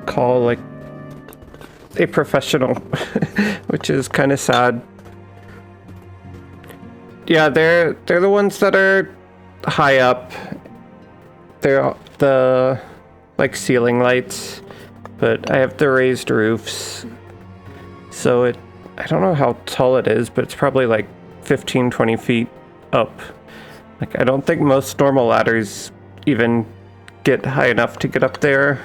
call like a professional, which is kind of sad. Yeah, they're the ones that are high up. They're the like ceiling lights, but I have the raised roofs, so I don't know how tall it is, but it's probably like 15-20 feet up. Like, I don't think most normal ladders even get high enough to get up there.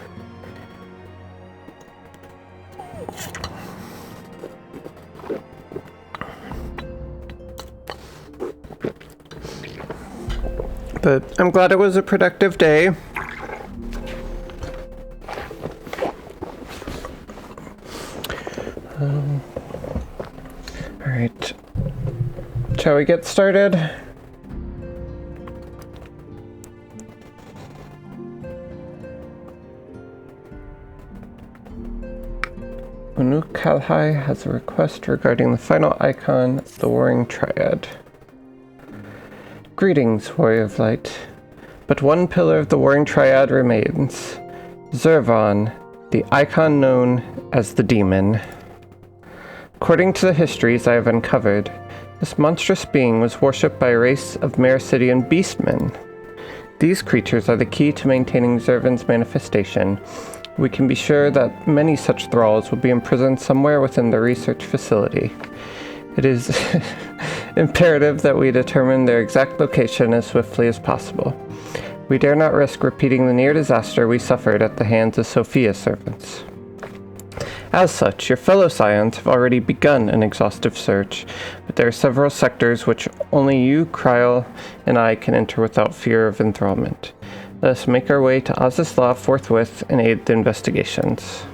But I'm glad it was a productive day. All right. Shall we get started? Unu Kalhai has a request regarding the final icon, the Warring Triad. Greetings, Warrior of Light. But one pillar of the Warring Triad remains. Zervan, the icon known as the Demon. According to the histories I have uncovered, this monstrous being was worshipped by a race of Mericidian beastmen. These creatures are the key to maintaining Zervan's manifestation. We can be sure that many such thralls will be imprisoned somewhere within the research facility. It is imperative that we determine their exact location as swiftly as possible. We dare not risk repeating the near disaster we suffered at the hands of Sophia's servants. As such, your fellow Scions have already begun an exhaustive search, but there are several sectors which only you, Kryl, and I can enter without fear of enthrallment. Let us make our way to Azislav forthwith and aid the investigations.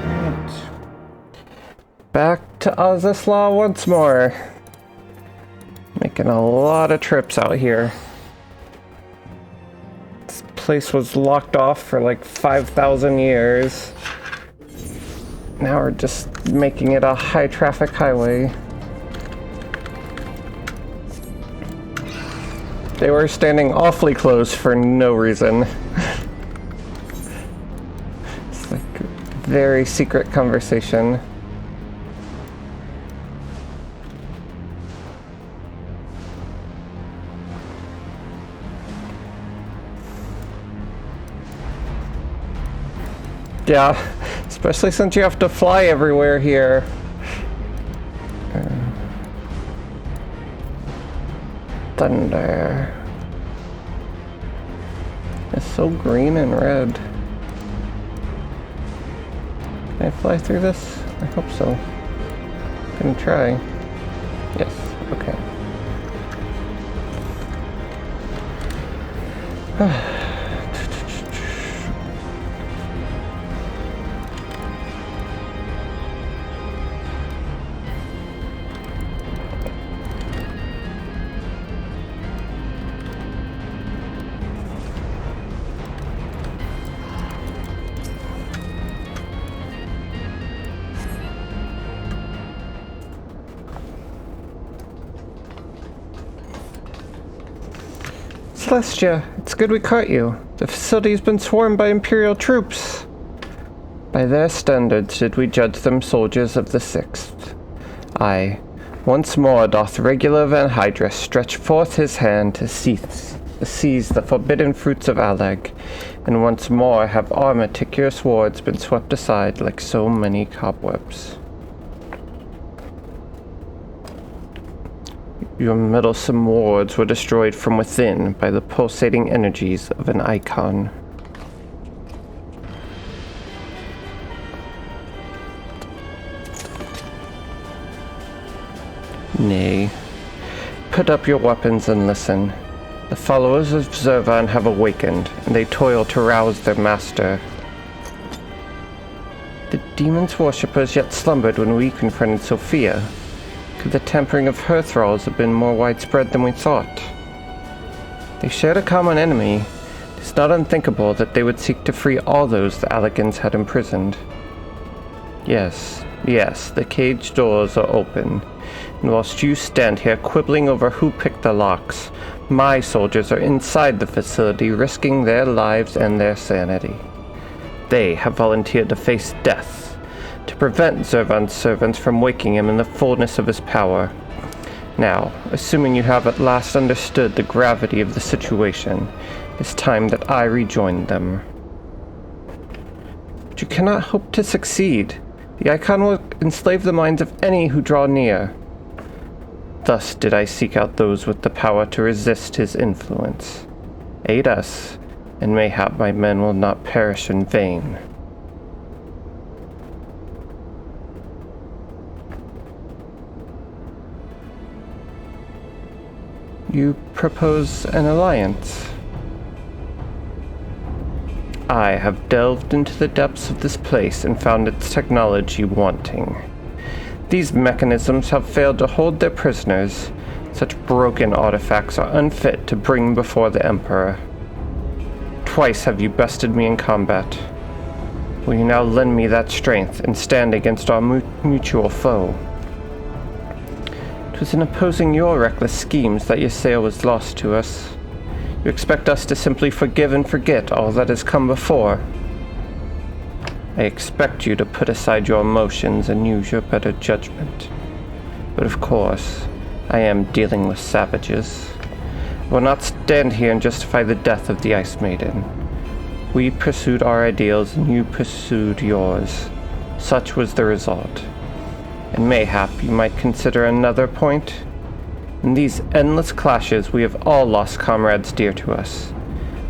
Right. Back to Azislav once more. Making a lot of trips out here. This place was locked off for like 5,000 years. Now we're just making it a high traffic highway. They were standing awfully close for no reason. It's like a very secret conversation. Yeah, especially since you have to fly everywhere here. Thunder. It's so green and red. Can I fly through this? I hope so. Gonna try. Yes, okay. Celestia, it's good we caught you. The facility's been swarmed by Imperial troops. By their standards did we judge them soldiers of the 6th. Aye, once more doth Regula van Hydrus stretch forth his hand to seize the forbidden fruits of Alag, and once more have our meticulous wards been swept aside like so many cobwebs. Your meddlesome wards were destroyed from within by the pulsating energies of an icon. Nay. Put up your weapons and listen. The followers of Zervan have awakened, and they toil to rouse their master. The demon's worshippers yet slumbered when we confronted Sophia. Could the tampering of her thralls have been more widespread than we thought? They shared a common enemy. It is not unthinkable that they would seek to free all those the Allegans had imprisoned. Yes, the cage doors are open, and whilst you stand here quibbling over who picked the locks, My soldiers are inside the facility, risking their lives and their sanity. They have volunteered to face death, to prevent Zervan's servants from waking him in the fullness of his power. Now, assuming you have at last understood the gravity of the situation, it's time that I rejoin them. But you cannot hope to succeed. The Icon will enslave the minds of any who draw near. Thus did I seek out those with the power to resist his influence. Aid us, and mayhap my men will not perish in vain. You propose an alliance? I have delved into the depths of this place and found its technology wanting. These mechanisms have failed to hold their prisoners. Such broken artifacts are unfit to bring before the Emperor. Twice have you bested me in combat. Will you now lend me that strength and stand against our mutual foe? 'Twas in opposing your reckless schemes that Ysayle was lost to us. You expect us to simply forgive and forget all that has come before. I expect you to put aside your emotions and use your better judgment. But of course, I am dealing with savages. I will not stand here and justify the death of the Ice Maiden. We pursued our ideals and you pursued yours. Such was the result. And mayhap you might consider another point. In these endless clashes, we have all lost comrades dear to us.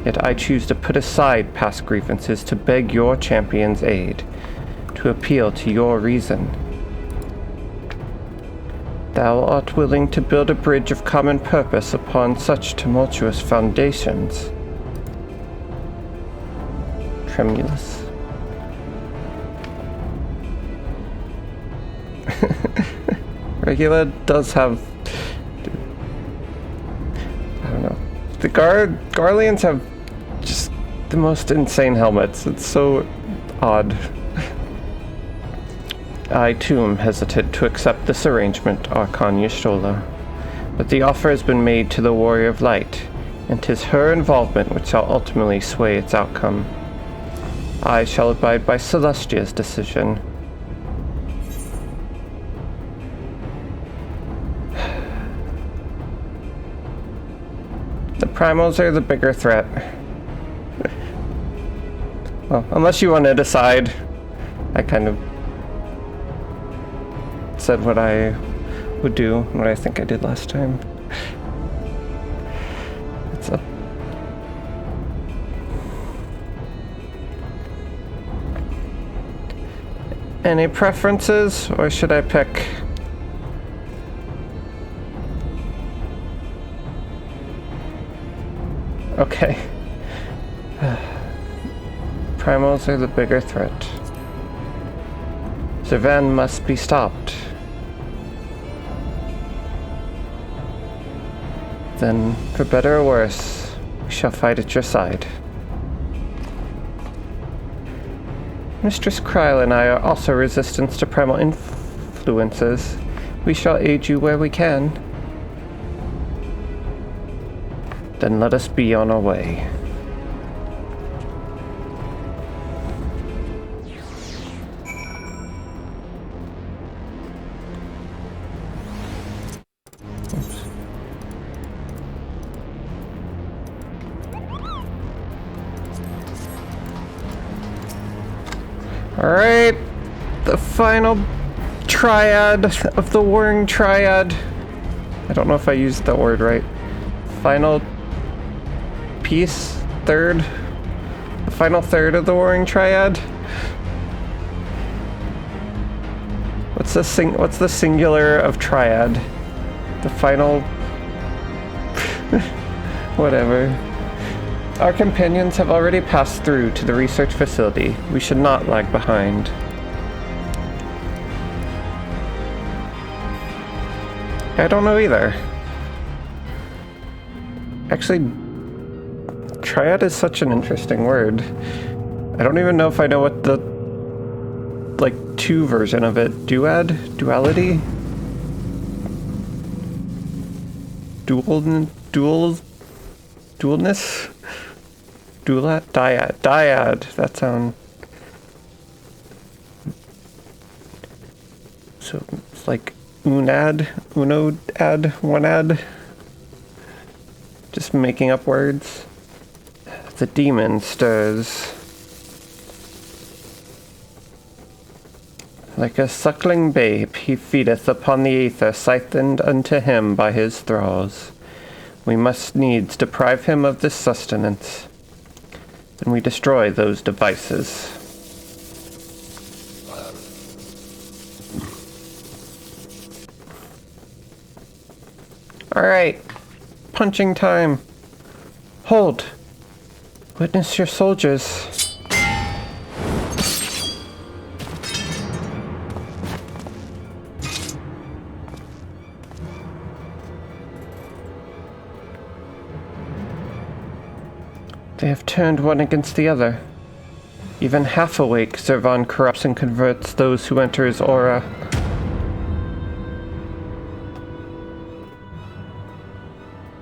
Yet I choose to put aside past grievances to beg your champion's aid, to appeal to your reason. Thou art willing to build a bridge of common purpose upon such tumultuous foundations. Tremulous. Regula does have... I don't know. The Garleans have just the most insane helmets. It's so odd. I too am hesitant to accept this arrangement, Archon Y'shtola. But the offer has been made to the Warrior of Light, and 'tis her involvement which shall ultimately sway its outcome. I shall abide by Celestia's decision. The primals are the bigger threat. Well, unless you want to decide. I kind of said what I would do, what I think I did last time. It's up. Any preferences, or should I pick? Okay. Primals are the bigger threat. Zervan must be stopped. Then, for better or worse, we shall fight at your side. Mistress Kryl and I are also resistant to primal influences. We shall aid you where we can. Then let us be on our way. Alright, the final triad of the Warring Triad. I don't know if I used that word right. Final piece, third. The final third of the Warring Triad. What's the singular of triad? The final... whatever. Our companions have already passed through to the research facility. We should not lag behind. I don't know either. Actually, triad is such an interesting word. I don't even know if I know what the, like, 2 version of it. Duad? Duality? Dual? Dualness? Dualat? Dyad. Dyad. That sound... So it's like unad, unodad, onead. Just making up words. The demon stirs. Like a suckling babe, he feedeth upon the aether siphoned unto him by his thralls. We must needs deprive him of this sustenance. Then we destroy those devices. Alright. Punching time. Hold. Witness your soldiers. They have turned one against the other. Even half awake, Zervan corrupts and converts those who enter his aura.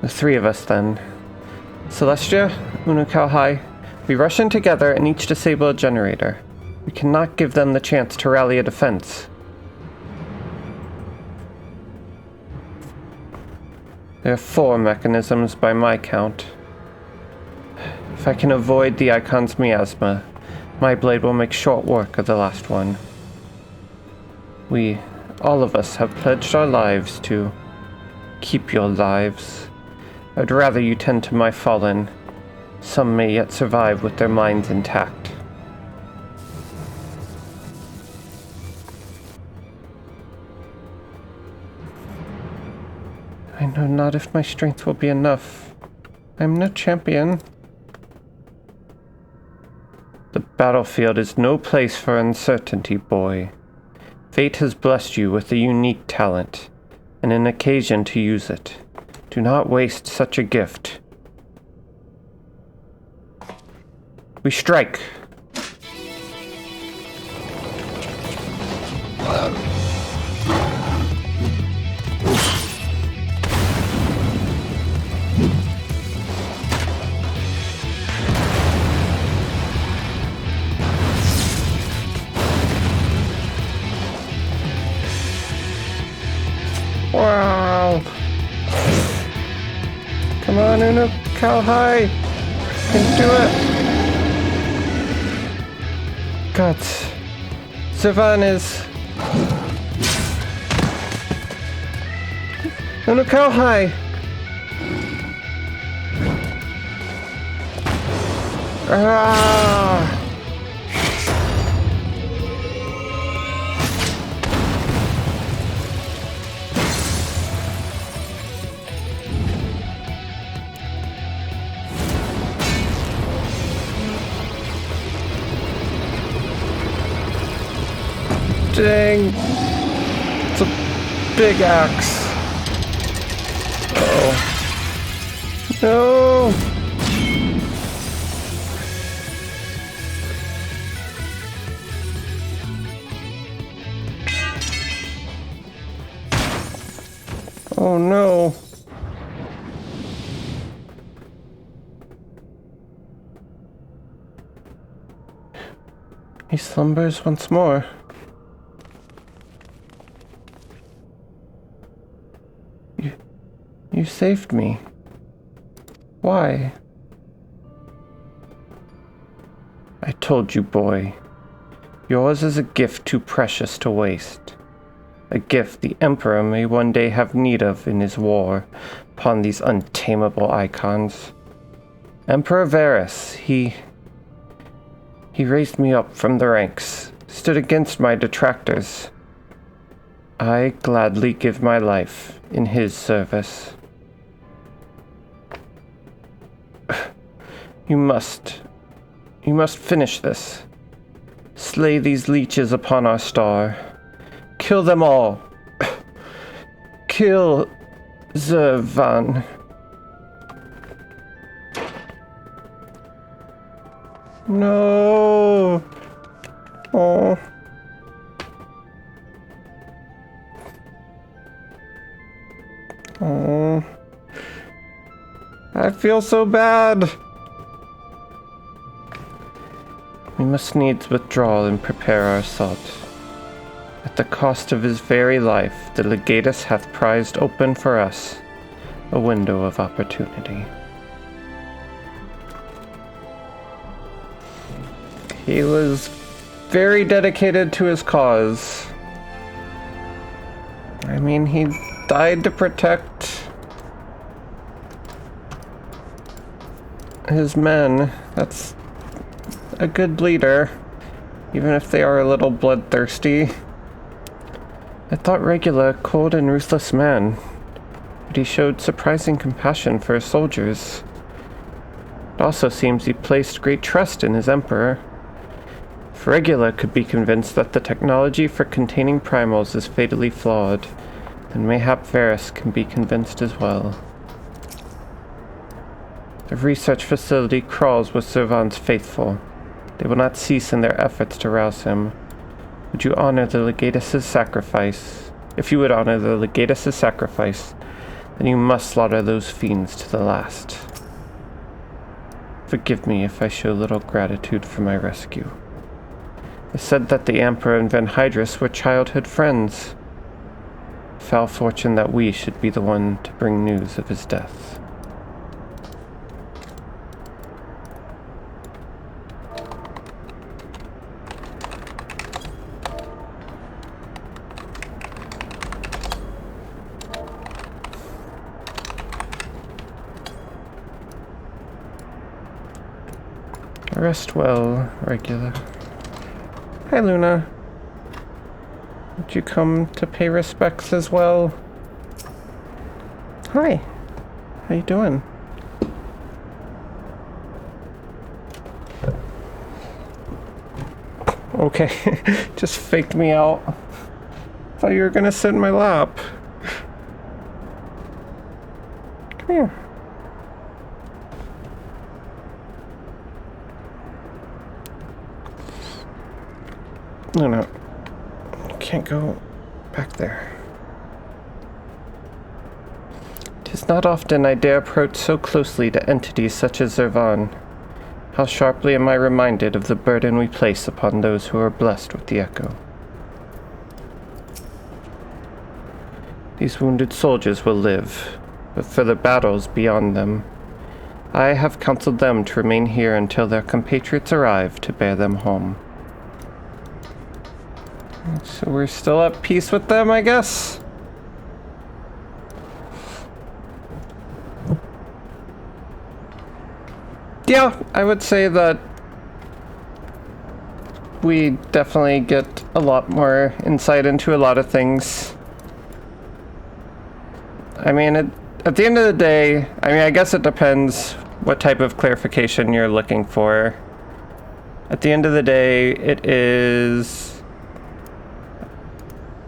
The three of us, then. Celestia, Unukalhai, we rush in together and each disable a generator. We cannot give them the chance to rally a defense. There are 4 mechanisms by my count. If I can avoid the Icon's miasma, my blade will make short work of the last one. We, all of us, have pledged our lives to keep your lives. I'd rather you tend to my fallen. Some may yet survive with their minds intact. I know not if my strength will be enough. I am no champion. The battlefield is no place for uncertainty, boy. Fate has blessed you with a unique talent, and an occasion to use it. Do not waste such a gift. We strike. Wow. Come on, Unukalhai. You can do it. God. Zervan is... Unukalhai. Ah. Dang. It's a big axe. Oh. No. Oh no. He slumbers once more. You saved me. Why? I told you, boy. Yours is a gift too precious to waste. A gift the Emperor may one day have need of in his war upon these untamable icons. Emperor Varus, he raised me up from the ranks, stood against my detractors. I gladly give my life in his service. You must finish this. Slay these leeches upon our star. Kill them all. Kill Zervan. No. Oh. Oh. I've feel so bad. We must needs withdraw and prepare our assault. At the cost of his very life, the legatus hath prized open for us a window of opportunity. He was very dedicated to his cause. I mean, he died to protect his men. That's a good leader, even if they are a little bloodthirsty. I thought Regula a cold and ruthless man, but he showed surprising compassion for his soldiers. It also seems he placed great trust in his emperor. If Regula could be convinced that the technology for containing primals is fatally flawed, then mayhap Varus can be convinced as well. The research facility crawls with Zervan's faithful. They will not cease in their efforts to rouse him. Would you honor the legatus' sacrifice? If you would honor the legatus' sacrifice, then you must slaughter those fiends to the last. Forgive me if I show little gratitude for my rescue. It said that the Emperor and Hydrus were childhood friends. Foul fortune that we should be the one to bring news of his death. Rest well, Regula. Hi, Luna. Did you come to pay respects as well? Hi. How you doing? Okay. Just faked me out. Thought you were gonna sit in my lap. Come here. No. Can't go back there. 'Tis not often I dare approach so closely to entities such as Zervan. How sharply am I reminded of the burden we place upon those who are blessed with the echo. These wounded soldiers will live, but for the battles beyond them, I have counseled them to remain here until their compatriots arrive to bear them home. So we're still at peace with them, I guess? Yeah, I would say that we definitely get a lot more insight into a lot of things. I mean, at the end of the day, I guess it depends what type of clarification you're looking for. At the end of the day, it is...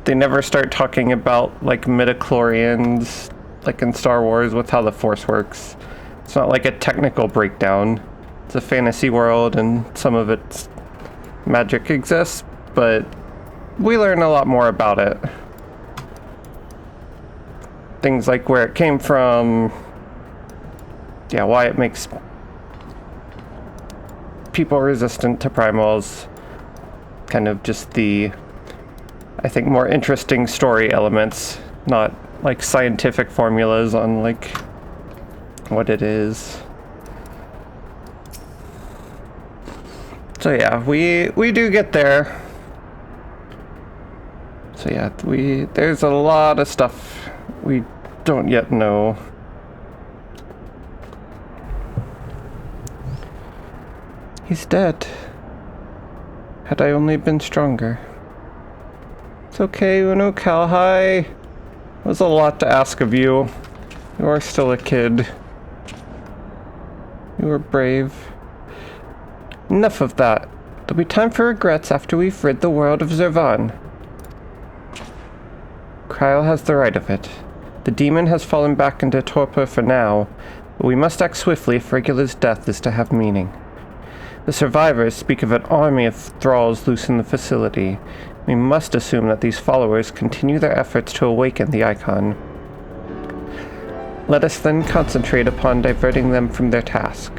They never start talking about, like, midichlorians, like in Star Wars, with how the Force works. It's not like a technical breakdown. It's a fantasy world, and some of its magic exists, but we learn a lot more about it. Things like where it came from, yeah, why it makes people resistant to primals, kind of just the, I think, more interesting story elements, not like scientific formulas on like what it is. So yeah, we do get there. So yeah, there's a lot of stuff we don't yet know. He's dead. Had I only been stronger. It's okay, Uno Calhai. It was a lot to ask of you. You are still a kid. You were brave. Enough of that. There'll be time for regrets after we've rid the world of Zervan. Kryl has the right of it. The demon has fallen back into torpor for now, but we must act swiftly if Regula's death is to have meaning. The survivors speak of an army of thralls loose in the facility. We must assume that these followers continue their efforts to awaken the Icon. Let us then concentrate upon diverting them from their task.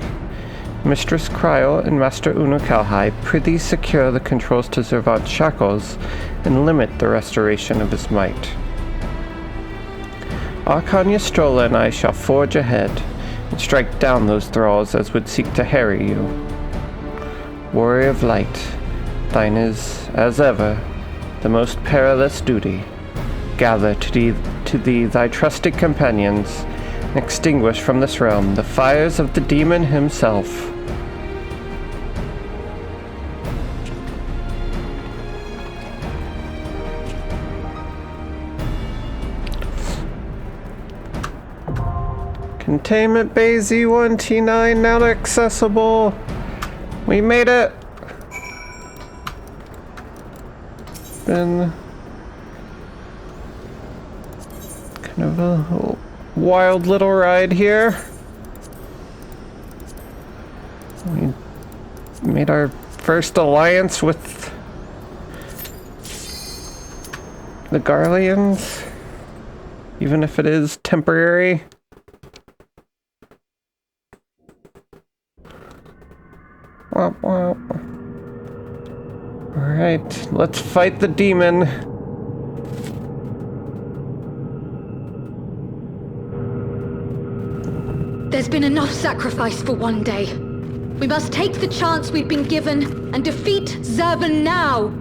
Mistress Cryo and Master Unukalhai, prithee secure the controls to Zervant's shackles and limit the restoration of his might. Archon Ystrola and I shall forge ahead and strike down those thralls as would seek to harry you. Warrior of Light, thine is, as ever, the most perilous duty. Gather to thee thy trusted companions, and extinguish from this realm the fires of the demon himself. Containment Bay Z1T9 now accessible. We made it. Been kind of a wild little ride here. We made our first alliance with the Garleans, even if it is temporary. Womp womp. Alright, let's fight the demon. There's been enough sacrifice for one day. We must take the chance we've been given and defeat Zervan now!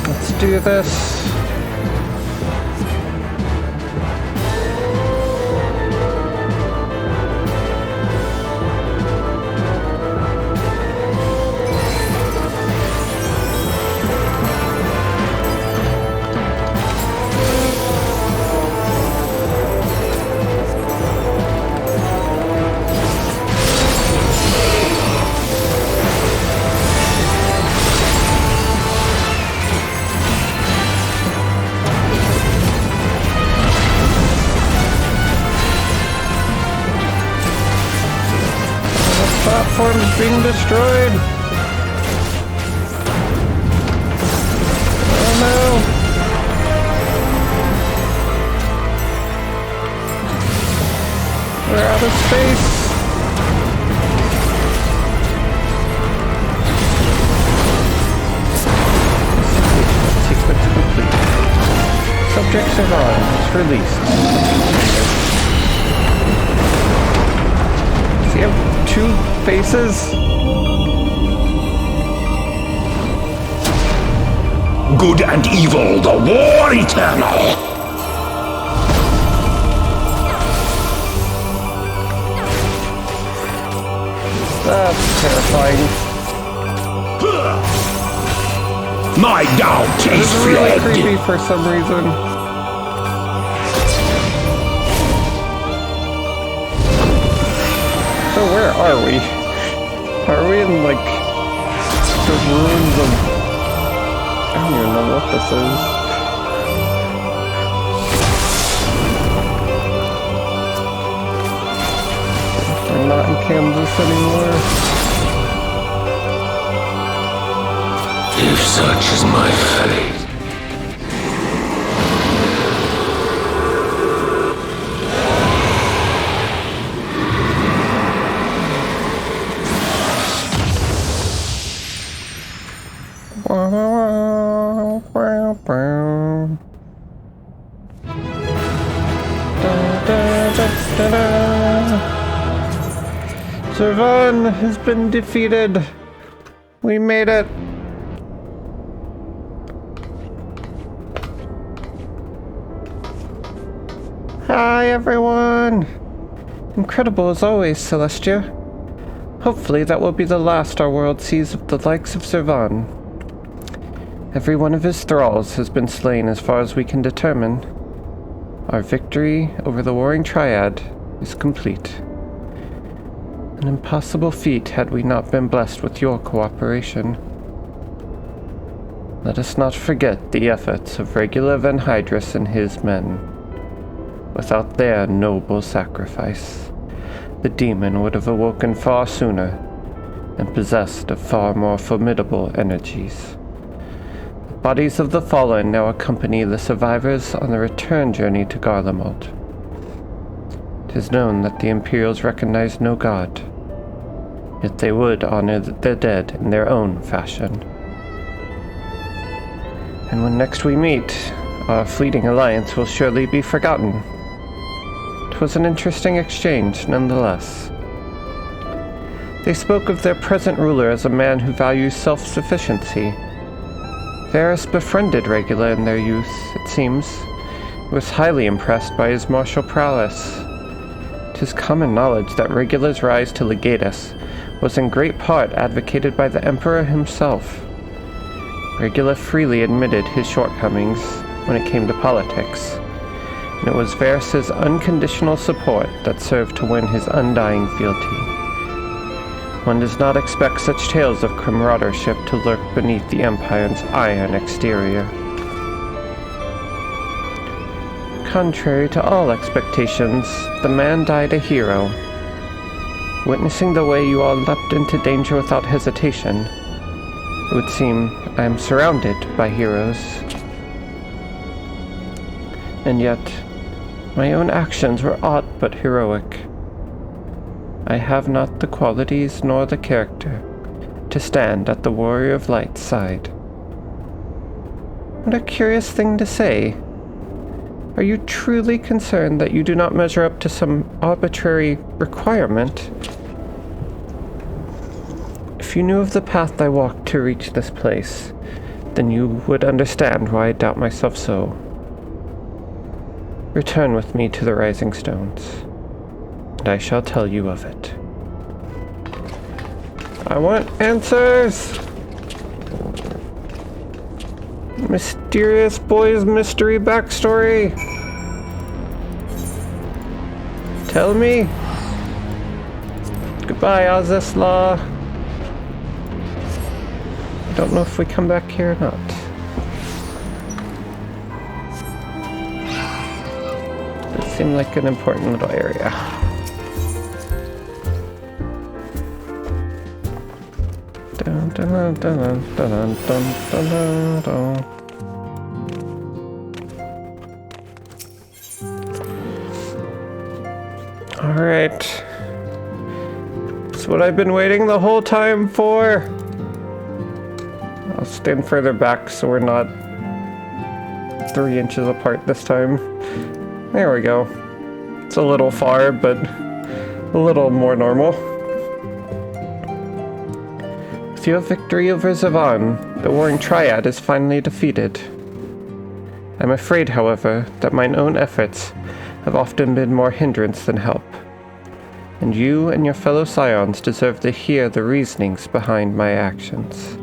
Let's do this. Platform's being destroyed. Oh no. We're out of space. Sequence complete. Subject Zervan is released. Does he have two faces? Good and evil, the war eternal! That's terrifying. My doubt is It's really fled. creepy for some reason. So where are we? Are we in like the ruins of... I don't even know what this is. We're not in Kansas anymore. If such is my fate. Zervan has been defeated. We made it. Hi everyone! Incredible as always, Celestia. Hopefully that will be the last our world sees of the likes of Zervan. Every one of his thralls has been slain as far as we can determine. Our victory over the Warring Triad is complete. An impossible feat had we not been blessed with your cooperation. Let us not forget the efforts of Regula and Hydrus and his men. Without their noble sacrifice, the demon would have awoken far sooner and possessed of far more formidable energies. The bodies of the fallen now accompany the survivors on the return journey to Garlemald. 'Tis known that the Imperials recognize no god, yet they would honor their dead in their own fashion. And when next we meet, our fleeting alliance will surely be forgotten. 'Twas an interesting exchange, nonetheless. They spoke of their present ruler as a man who values self-sufficiency. Varys befriended Regula in their youth, it seems. He was highly impressed by his martial prowess. 'Tis common knowledge that Regula's rise to Legatus was in great part advocated by the Emperor himself. Regula freely admitted his shortcomings when it came to politics, and it was Varys' unconditional support that served to win his undying fealty. One does not expect such tales of camaraderie to lurk beneath the Empire's iron exterior. Contrary to all expectations, the man died a hero. Witnessing the way you all leapt into danger without hesitation, it would seem I am surrounded by heroes. And yet, my own actions were aught but heroic. I have not the qualities nor the character to stand at the Warrior of Light's side. What a curious thing to say. Are you truly concerned that you do not measure up to some arbitrary requirement? If you knew of the path I walked to reach this place, then you would understand why I doubt myself so. Return with me to the Rising Stones, and I shall tell you of it. I want answers! Mysterious boy's mystery backstory! Tell me! Goodbye, Azislaw! I don't know if we come back here or not. It seemed like an important little area. Dun, dun, dun, dun, dun, dun, dun, dun. All right. That's what I've been waiting the whole time for. I'll stand further back so we're not 3 inches apart this time. There we go. It's a little far, but a little more normal. With your victory over Zavan, the Warring Triad is finally defeated. I'm afraid, however, that mine own efforts have often been more hindrance than help, and you and your fellow scions deserve to hear the reasonings behind my actions.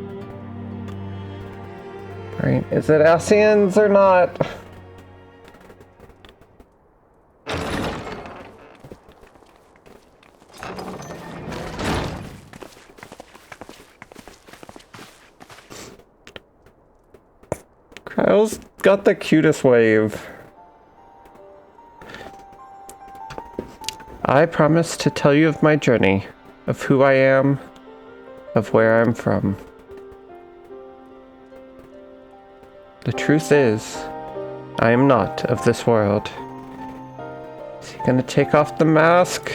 Alright, is it Ascians or not? Kyle's got the cutest wave. I promise to tell you of my journey, of who I am, of where I'm from. The truth is, I am not of this world. Is he gonna take off the mask?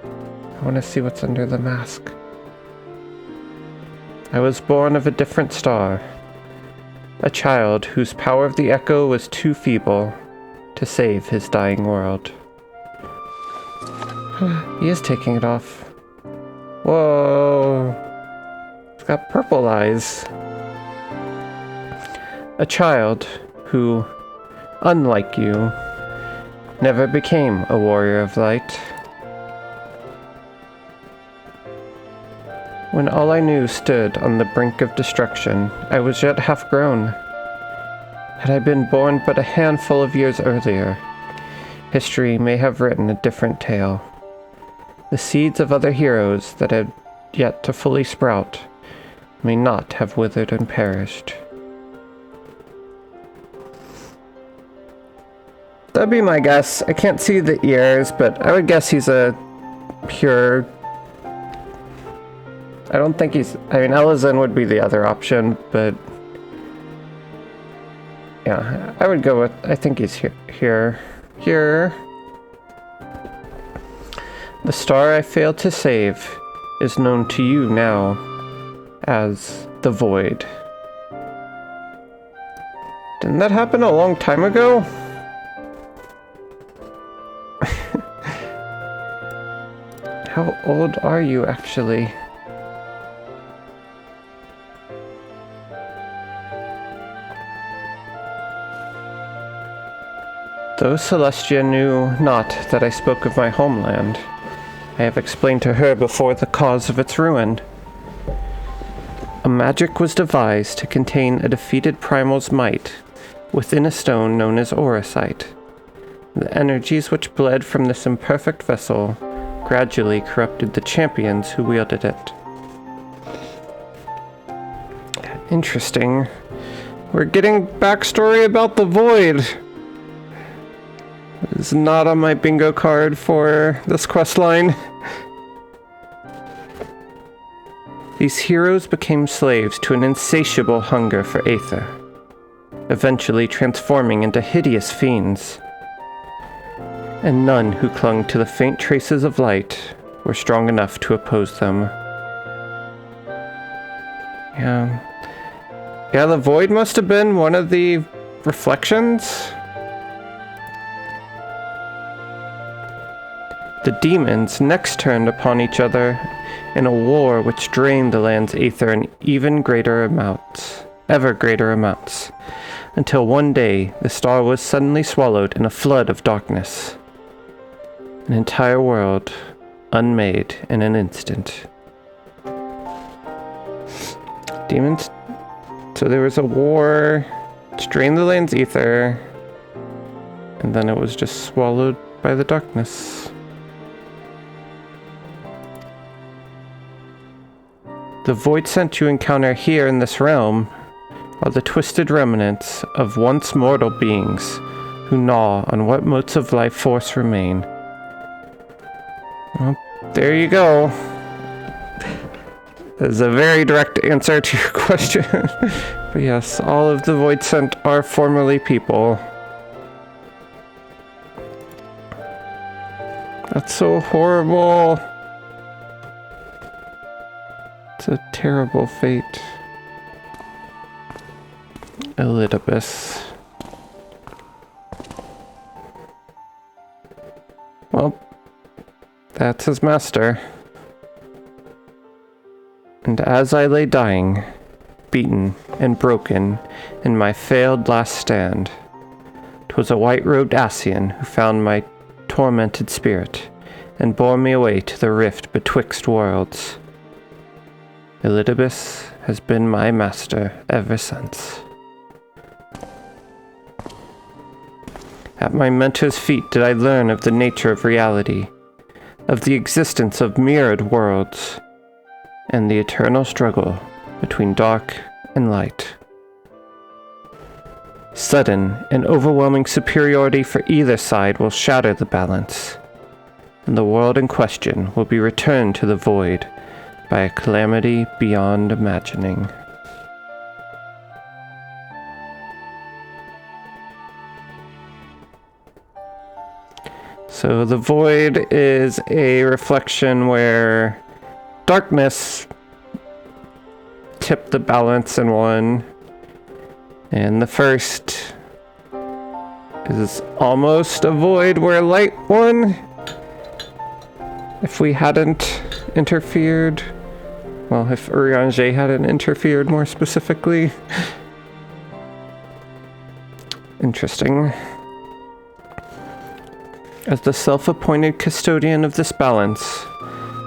I want to see what's under the mask. I was born of a different star. A child whose power of the echo was too feeble to save his dying world. He is taking it off. Whoa. It's got purple eyes. A child who, unlike you, never became a warrior of light. When all I knew stood on the brink of destruction, I was yet half grown. Had I been born but a handful of years earlier, history may have written a different tale. The seeds of other heroes that had yet to fully sprout may not have withered and perished. That'd be my guess. I can't see the ears, but I would guess he's a pure... I don't think he's... I mean, Elizin would be the other option, but... yeah, I would go with... I think he's here. The star I failed to save is known to you now as the Void. Didn't that happen a long time ago? How old are you, actually? Though Celestia knew not that I spoke of my homeland, I have explained to her before the cause of its ruin. A magic was devised to contain a defeated primal's might within a stone known as Orosite. The energies which bled from this imperfect vessel gradually corrupted the champions who wielded it. Interesting. We're getting backstory about the Void. It's not on my bingo card for this questline. These heroes became slaves to an insatiable hunger for aether, eventually transforming into hideous fiends. And none who clung to the faint traces of light were strong enough to oppose them. Yeah, the Void must have been one of the reflections. The demons next turned upon each other in a war which drained the land's aether in ever greater amounts, until one day the star was suddenly swallowed in a flood of darkness. An entire world unmade in an instant. Demons. So there was a war which drained the land's ether, and then it was just swallowed by the darkness. The void scent you encounter here in this realm are the twisted remnants of once mortal beings who gnaw on what motes of life force remain. Well, there you go. That is a very direct answer to your question. But yes, all of the void scent are formerly people. That's so horrible. It's a terrible fate. Elidibus. Well, that's his master. And as I lay dying, beaten and broken in my failed last stand, 'twas a white-robed Ascian who found my tormented spirit and bore me away to the rift betwixt worlds. Elidibus has been my master ever since. At my mentor's feet did I learn of the nature of reality, of the existence of mirrored worlds, and the eternal struggle between dark and light. Sudden and overwhelming superiority for either side will shatter the balance, and the world in question will be returned to the void by a calamity beyond imagining. So the void is a reflection where darkness tipped the balance and won, and the first is almost a void where light won. If we hadn't interfered, well, if Urianger hadn't interfered more specifically. Interesting. As the self-appointed custodian of this balance,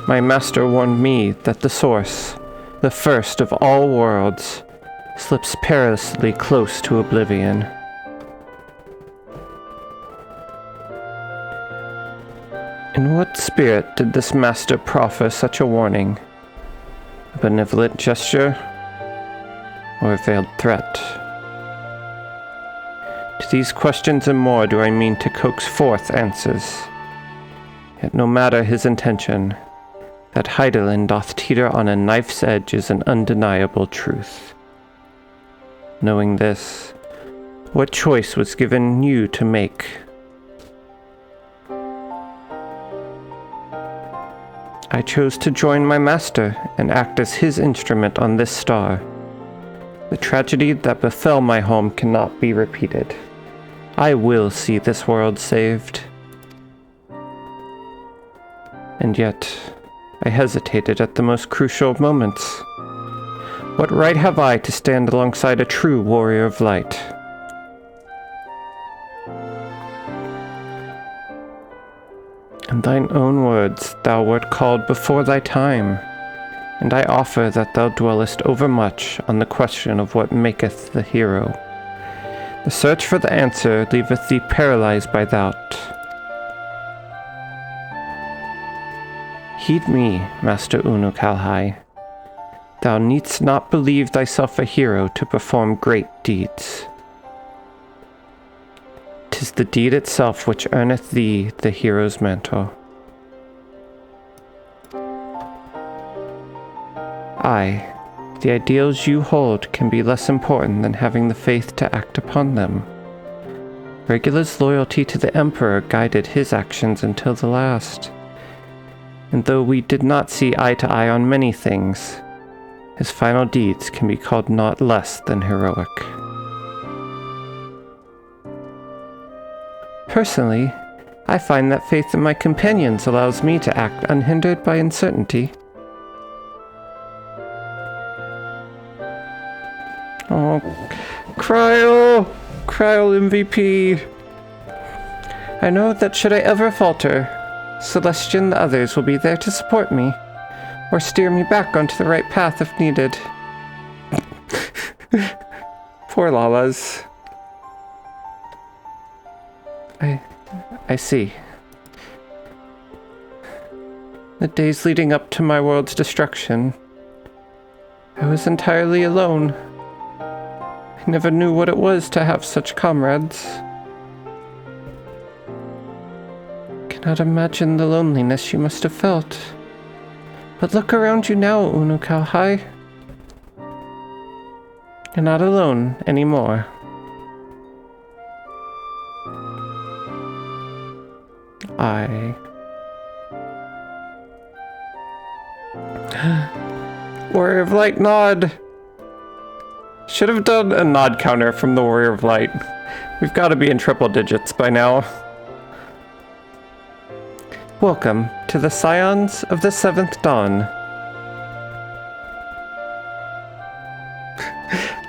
my master warned me that the source, the first of all worlds, slips perilously close to oblivion. In what spirit did this master proffer such a warning? A benevolent gesture? Or a veiled threat? To these questions and more do I mean to coax forth answers. Yet no matter his intention, that Hydaelyn doth teeter on a knife's edge is an undeniable truth. Knowing this, what choice was given you to make? I chose to join my master and act as his instrument on this star. The tragedy that befell my home cannot be repeated. I will see this world saved. And yet, I hesitated at the most crucial moments. What right have I to stand alongside a true warrior of light? In thine own words, thou wert called before thy time, and I offer that thou dwellest overmuch on the question of what maketh the hero. The search for the answer leaveth thee paralyzed by doubt. Heed me, Master Unukalhai. Thou needst not believe thyself a hero to perform great deeds. 'Tis the deed itself which earneth thee the hero's mantle. Aye, the ideals you hold can be less important than having the faith to act upon them. Regula's loyalty to the Emperor guided his actions until the last. And though we did not see eye to eye on many things, his final deeds can be called not less than heroic. Personally, I find that faith in my companions allows me to act unhindered by uncertainty. Oh, Cryo MVP. I know that should I ever falter, Celestia and the others will be there to support me, or steer me back onto the right path if needed. Poor Lalas. I see. The days leading up to my world's destruction, I was entirely alone. I never knew what it was to have such comrades. Cannot imagine the loneliness you must have felt. But look around you now, Unukalhai. You're not alone anymore. Warrior of Light nod. Should have done a nod counter from the Warrior of Light. We've got to be in triple digits by now. Welcome to the Scions of the Seventh Dawn.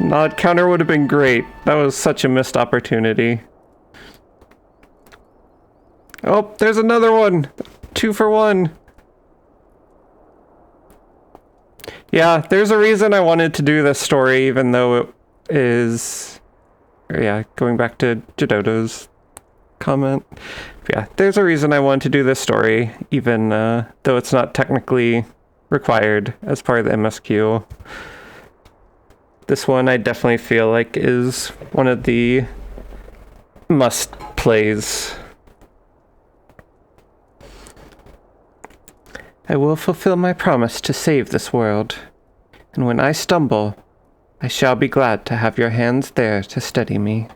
Nod counter would have been great. That was such a missed opportunity. Oh, there's another one! 2 for 1. Yeah, there's a reason I wanted to do this story, even though it is... Yeah, going back to Jodoto's comment. Yeah, there's a reason I wanted to do this story, even though it's not technically required as part of the MSQ. This one I definitely feel like is one of the must-plays. I will fulfill my promise to save this world, and when I stumble, I shall be glad to have your hands there to steady me.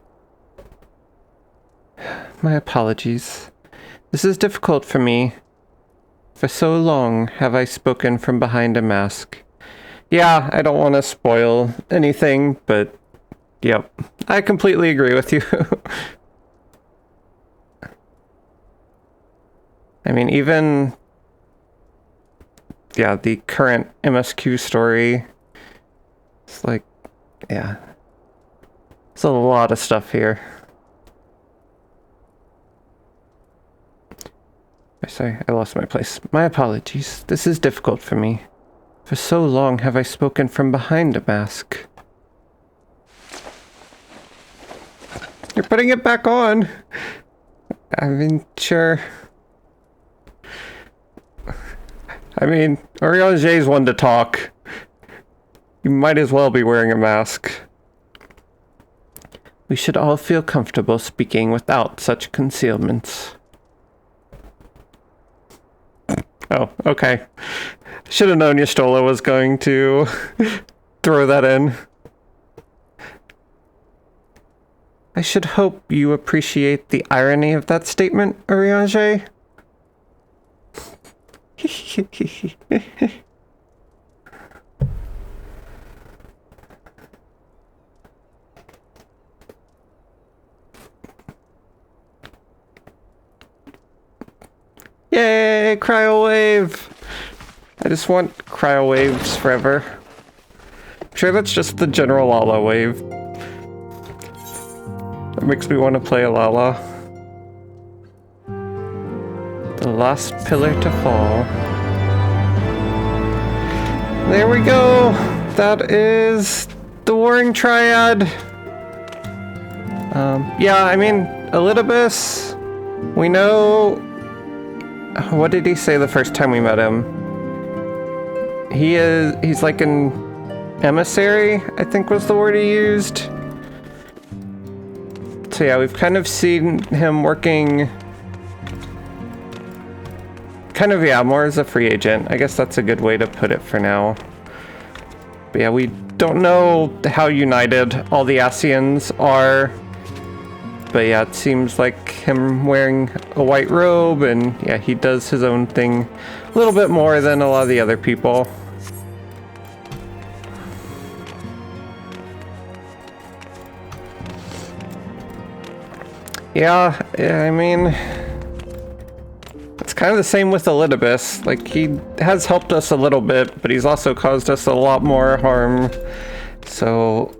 My apologies. This is difficult for me. For so long have I spoken from behind a mask. Yeah, I don't want to spoil anything, but yep, I completely agree with you. I mean, even... yeah, the current MSQ story, it's like, yeah, it's a lot of stuff here. Sorry, I lost my place. My apologies. This is difficult for me. For so long have I spoken from behind a mask. You're putting it back on! I mean, sure. I mean, Oriange's one to talk. You might as well be wearing a mask. We should all feel comfortable speaking without such concealments. Oh, okay. Should have known Y'shtola was going to throw that in. I should hope you appreciate the irony of that statement, Oriange. Yay, cryo wave! I just want cryo waves forever. I'm sure that's just the general Lala wave. That makes me want to play a Lala. The last pillar to fall. There we go! That is the Warring Triad. Yeah, I mean, Elidibus, we know... What did he say the first time we met him? He's like an emissary, I think was the word he used. So yeah, we've kind of seen him working kind of, yeah, more as a free agent. I guess that's a good way to put it for now. But yeah, we don't know how united all the Asians are. But yeah, it seems like him wearing a white robe, and yeah, he does his own thing a little bit more than a lot of the other people. Yeah, I mean, it's kind of the same with Elidibus. Like, he has helped us a little bit, but he's also caused us a lot more harm. So,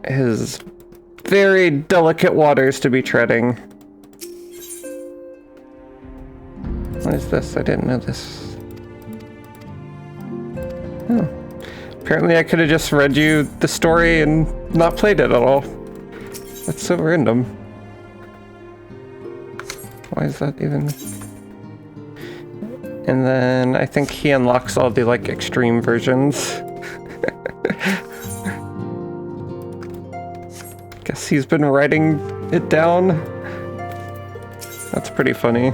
his very delicate waters to be treading. What is this? I didn't know this. Oh. Apparently I could have just read you the story and not played it at all. That's so random. Why is that even... And then I think he unlocks all the, like, extreme versions. Guess he's been writing it down. That's pretty funny.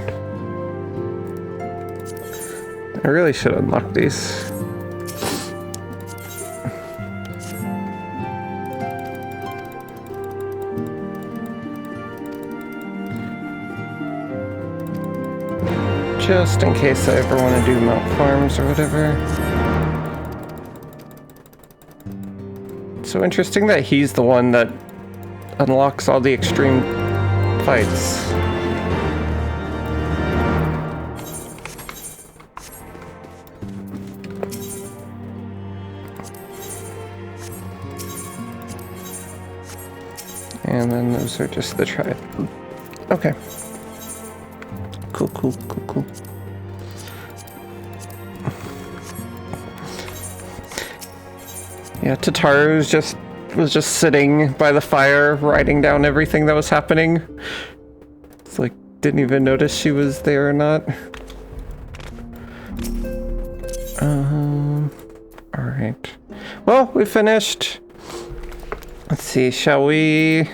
I really should unlock these. Just in case I ever want to do Mount Farms or whatever. It's so interesting that he's the one that unlocks all the extreme fights. And then those are just the triad. Okay. Cool. Yeah, Tataru was just sitting by the fire, writing down everything that was happening. It's like, didn't even notice she was there or not. Alright. Well, we finished. Let's see, shall we...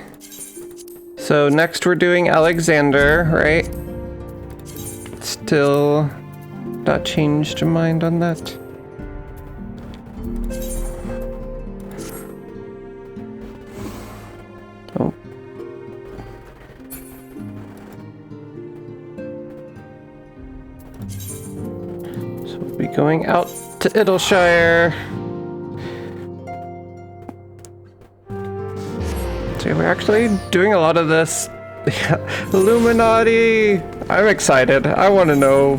So next we're doing Alexander, right? Still not changed your mind on that? Oh. So we'll be going out to Idleshire. So we're actually doing a lot of this. Illuminati! I'm excited. I want to know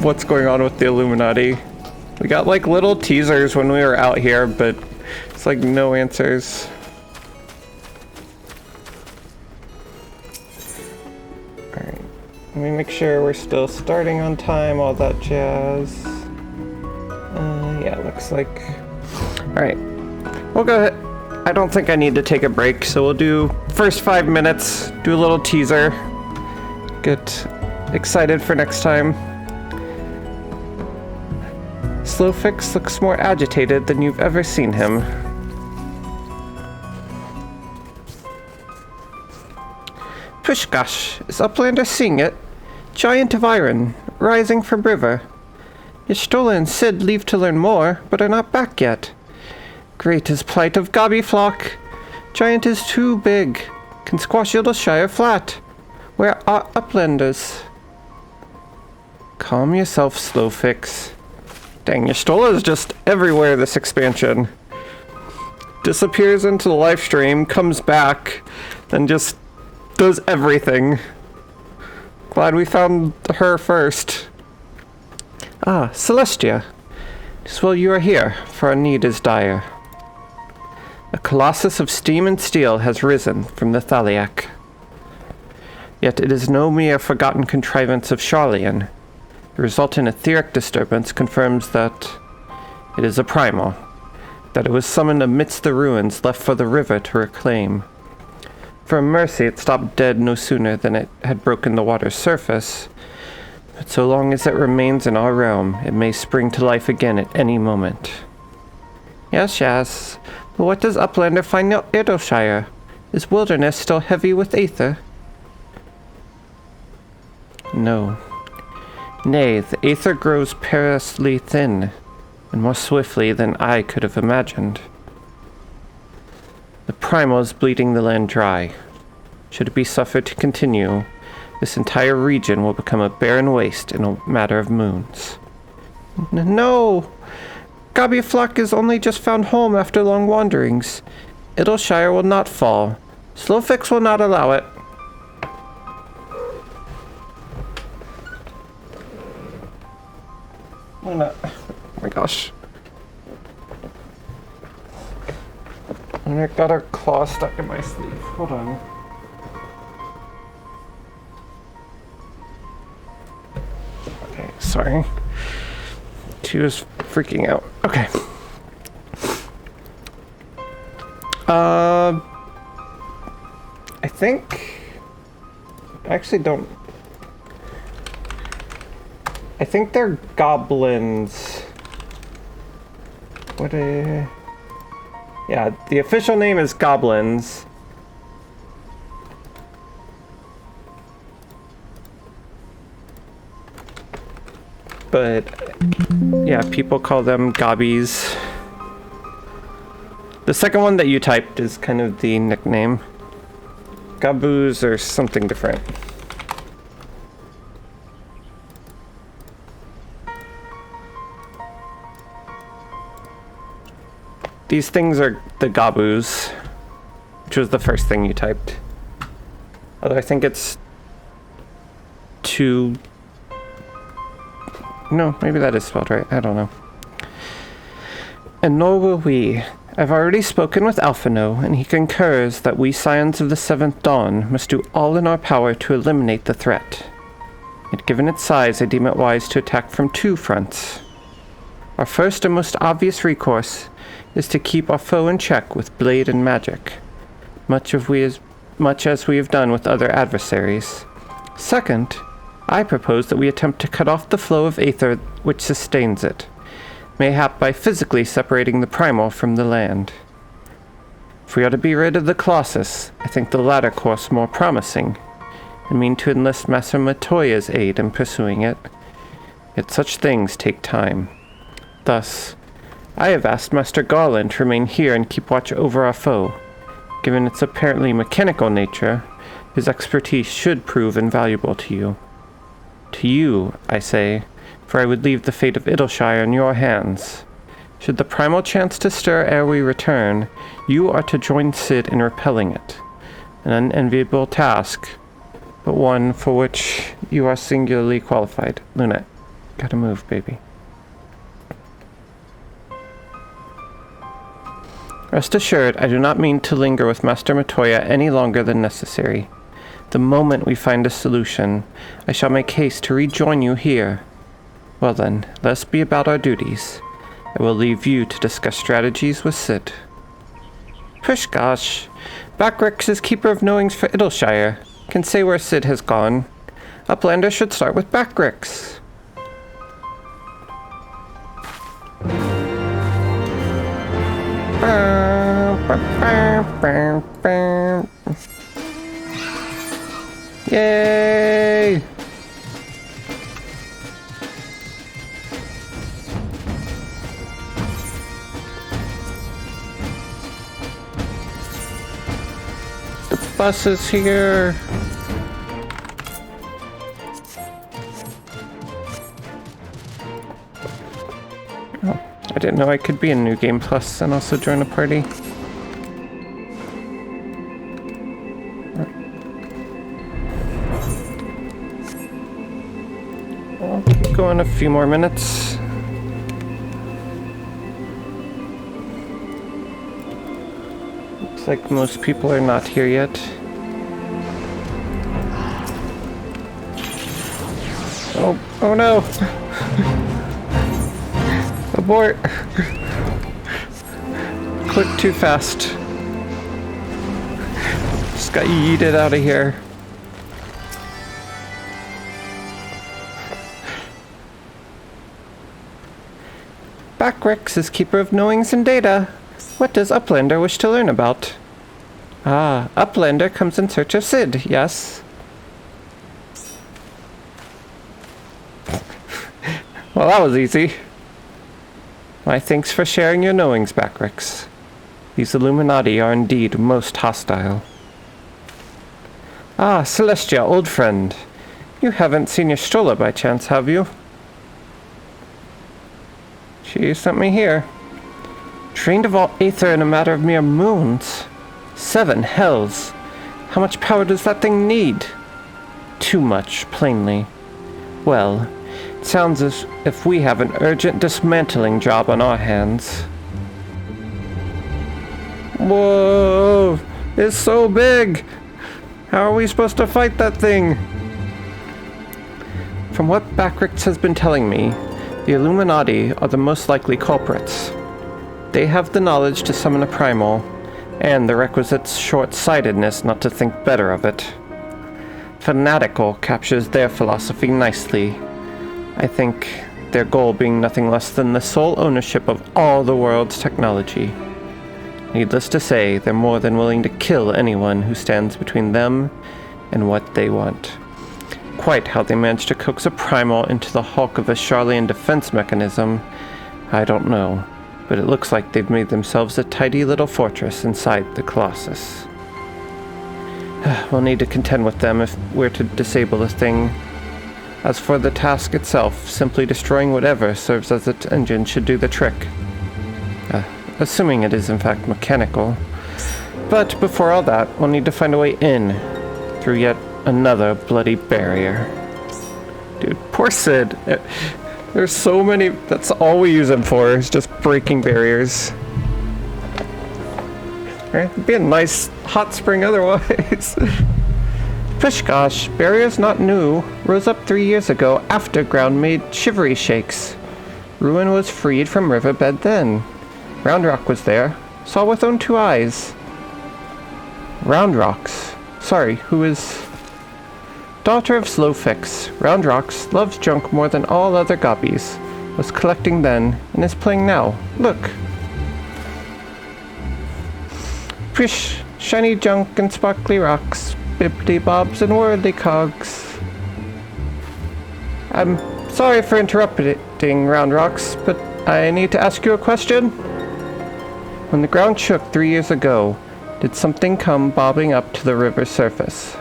what's going on with the Illuminati. We got like little teasers when we were out here, but it's like no answers. Alright. Let me make sure we're still starting on time, all that jazz. Yeah, looks like... Alright. We'll go ahead. I don't think I need to take a break, so we'll do first 5 minutes, do a little teaser, get excited for next time. Slowfix looks more agitated than you've ever seen him. Pushgosh, is Uplander seeing it? Giant of iron, rising from river. Y'shtola and Sid leave to learn more, but are not back yet. Great is plight of Gobby flock. Giant is too big, can squash Idleshire flat. Where are Uplanders? Calm yourself, Slowfix. Dang, Y'shtola is just everywhere this expansion. Disappears into the live stream, comes back, then just does everything. Glad we found her first. Ah, Celestia. 'Tis well you are here, for our need is dire. A colossus of steam and steel has risen from the Thaliak. Yet it is no mere forgotten contrivance of Charlian. The resultant etheric disturbance confirms that it is a primal, that it was summoned amidst the ruins left for the river to reclaim. For mercy, it stopped dead no sooner than it had broken the water's surface, but so long as it remains in our realm, it may spring to life again at any moment. Yes, but what does Uplander find in Idleshire? Is wilderness still heavy with aether? No. Nay, the aether grows perilously thin, and more swiftly than I could have imagined. The primal is bleeding the land dry. Should it be suffered to continue, this entire region will become a barren waste in a matter of moons. No! Gobby flock is only just found home after long wanderings. Idleshire will not fall. Slowfix will not allow it. Oh my gosh. And I got her claw stuck in my sleeve. Hold on. Okay, sorry. She was freaking out. Okay. I think... I actually don't... I think they're goblins. What a... Yeah, the official name is goblins. But, yeah, people call them gobbies. The second one that you typed is kind of the nickname. Gaboos or something different. These things are the gaboos, which was the first thing you typed. Although I think it's two... No, maybe that is spelled right. I don't know. And nor will we. I've already spoken with Alphino, and he concurs that we Scions of the Seventh Dawn must do all in our power to eliminate the threat. Yet given its size, I deem it wise to attack from two fronts. Our first and most obvious recourse is to keep our foe in check with blade and magic, much as we have done with other adversaries. Second, I propose that we attempt to cut off the flow of aether which sustains it, mayhap by physically separating the primal from the land. If we are to be rid of the Colossus, I think the latter course more promising, and mean to enlist Master Matoya's aid in pursuing it. Yet such things take time. Thus, I have asked Master Garland to remain here and keep watch over our foe. Given its apparently mechanical nature, his expertise should prove invaluable to you. To you, I say, for I would leave the fate of Idleshire in your hands. Should the primal chance to stir ere we return, you are to join Sid in repelling it. An unenviable task, but one for which you are singularly qualified. Luna, gotta move, baby. Rest assured, I do not mean to linger with Master Matoya any longer than necessary. The moment we find a solution, I shall make haste to rejoin you here. Well then, let us be about our duties. I will leave you to discuss strategies with Sid. Pushgosh, Backrix is keeper of knowings for Idleshire. Can say where Sid has gone. Uplander should start with Backrix. Yay! The bus is here. Oh, I didn't know I could be in New Game Plus and also join a party. I'll keep going a few more minutes. Looks like most people are not here yet. Oh no! Abort! Click too fast. Just got yeeted out of here. Backrex is keeper of knowings and data. What does Uplander wish to learn about? Ah, Uplander comes in search of Sid, yes? Well, that was easy. My thanks for sharing your knowings, Backrex. These Illuminati are indeed most hostile. Ah, Celestia, old friend. You haven't seen your stroller by chance, have you? She sent me here. Drained of all aether in a matter of mere moons. 7 hells. How much power does that thing need? Too much, plainly. Well, it sounds as if we have an urgent dismantling job on our hands. Whoa! It's so big! How are we supposed to fight that thing? From what Backrex has been telling me, the Illuminati are the most likely culprits. They have the knowledge to summon a primal, and the requisite short-sightedness not to think better of it. Fanatical captures their philosophy nicely. I think their goal being nothing less than the sole ownership of all the world's technology. Needless to say, they're more than willing to kill anyone who stands between them and what they want. Quite how they managed to coax a primal into the hulk of a Charlian defense mechanism, I don't know, but it looks like they've made themselves a tidy little fortress inside the Colossus. We'll need to contend with them if we're to disable the thing. As for the task itself, simply destroying whatever serves as its engine should do the trick. Assuming it is in fact mechanical. But before all that, we'll need to find a way in, through yet another bloody barrier. Dude, poor Sid. There's so many, that's all we use him for, is just breaking barriers. It'd be a nice hot spring otherwise. Pish gosh, barriers not new. Rose up 3 years ago after ground made shivery shakes. Ruin was freed from riverbed then. Round Rock was there. Saw with own 2 eyes. Round Rocks. Sorry, who is... Daughter of Slowfix. Round Rocks loves junk more than all other gobbies. Was collecting then, and is playing now. Look. Prish, shiny junk and sparkly rocks. Bibbidi bobs and worldly cogs. I'm sorry for interrupting, Round Rocks, but I need to ask you a question. When the ground shook 3 years ago, did something come bobbing up to the river's surface?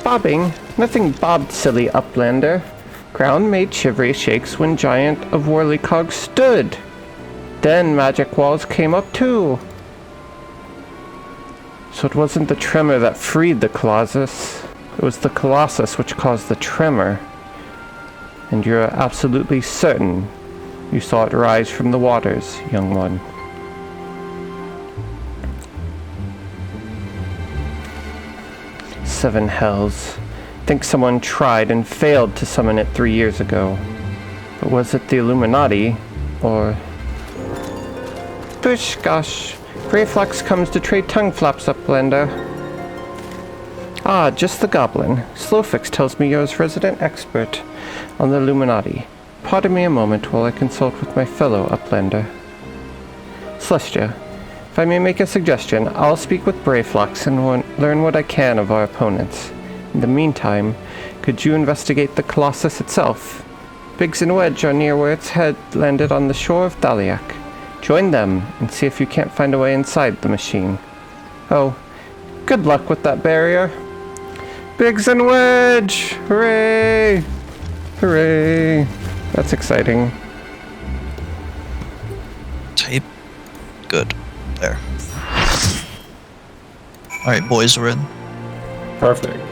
Bobbing? Nothing bobbed, silly Uplander. Ground made shivery shakes when Giant of Whirlycog stood. Then magic walls came up too. So it wasn't the tremor that freed the Colossus. It was the Colossus which caused the tremor. And you're absolutely certain you saw it rise from the waters, young one. Seven hells. Think someone tried and failed to summon it 3 years ago. But was it the Illuminati, or... Push gosh. Greyflux comes to trade tongue flaps, Uplander. Ah, just the goblin. Slowfix tells me you're his resident expert on the Illuminati. pardon me a moment while I consult with my fellow Uplander. Celestia, if I may make a suggestion, I'll speak with Brayflux and learn what I can of our opponents. In the meantime, could you investigate the Colossus itself? Biggs and Wedge are near where its head landed on the shore of Thaliak. Join them and see if you can't find a way inside the machine. Oh, good luck with that barrier. Biggs and Wedge! Hooray! Hooray! That's exciting. Tape. Good. There. Alright, boys, we're in. Perfect.